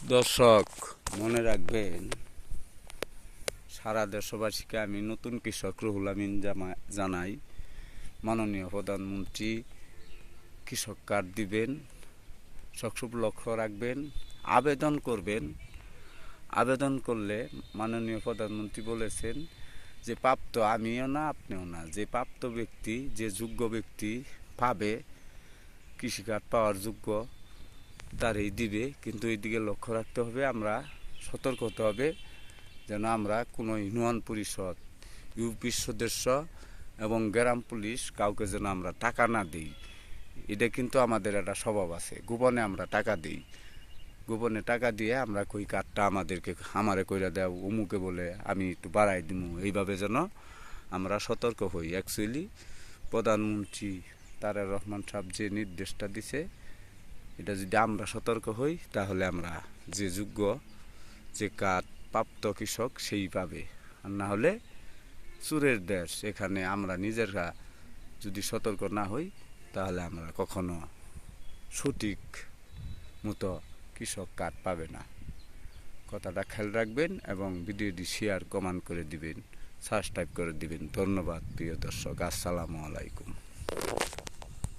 দর্শক, মনে রাখবেন, সারা দেশবাসীকে আমি নতুন কৃষক রুহুল আমিন জানাই, মাননীয় প্রধানমন্ত্রী কৃষক কার্ড দিবেন, সবসময় লক্ষ্য রাখবেন, আবেদন করবেন। আবেদন করলে মাননীয় প্রধানমন্ত্রী বলেছেন যে প্রাপ্ত আমিও না আপনিও না, যে প্রাপ্ত ব্যক্তি, যে যোগ্য ব্যক্তি পাবে, কৃষি কার্ড পাওয়ার যোগ্য তারই দিবে। কিন্তু এইদিকে লক্ষ্য রাখতে হবে, আমরা সতর্ক হতে হবে যেন আমরা কোনো ইউনিয়ন পরিষদ, ইউপি সদস্য এবং গ্রাম পুলিশ কাউকে যেন আমরা টাকা না দিই। এটা কিন্তু আমাদের একটা স্বভাব আছে, গোপনে আমরা টাকা দিই। গোপনে টাকা দিয়ে আমরা কই কার্ডটা আমারে কইরা দেও, অমুকে বলে আমি একটু বাড়াই দিমু, এইভাবে যেন আমরা সতর্ক হই। অ্যাকচুয়ালি প্রধানমন্ত্রী তারেক রহমান সাহেব যে নির্দেশটা দিছে, এটা যদি আমরা সতর্ক হই তাহলে আমরা যে যোগ্য, যে কার্ড প্রাপ্ত কৃষক সেই পাবে। আর না হলে চোরের দেশ, এখানে আমরা নিজেরা যদি সতর্ক না হই তাহলে আমরা কখনো সঠিক মতো কৃষক কার্ড পাবে না। কথাটা খেয়াল রাখবেন এবং ভিডিওটি শেয়ার কমেন্ট করে দিবেন, সাবস্ক্রাইব করে দিবেন। ধন্যবাদ প্রিয় দর্শক, আসসালামু আলাইকুম।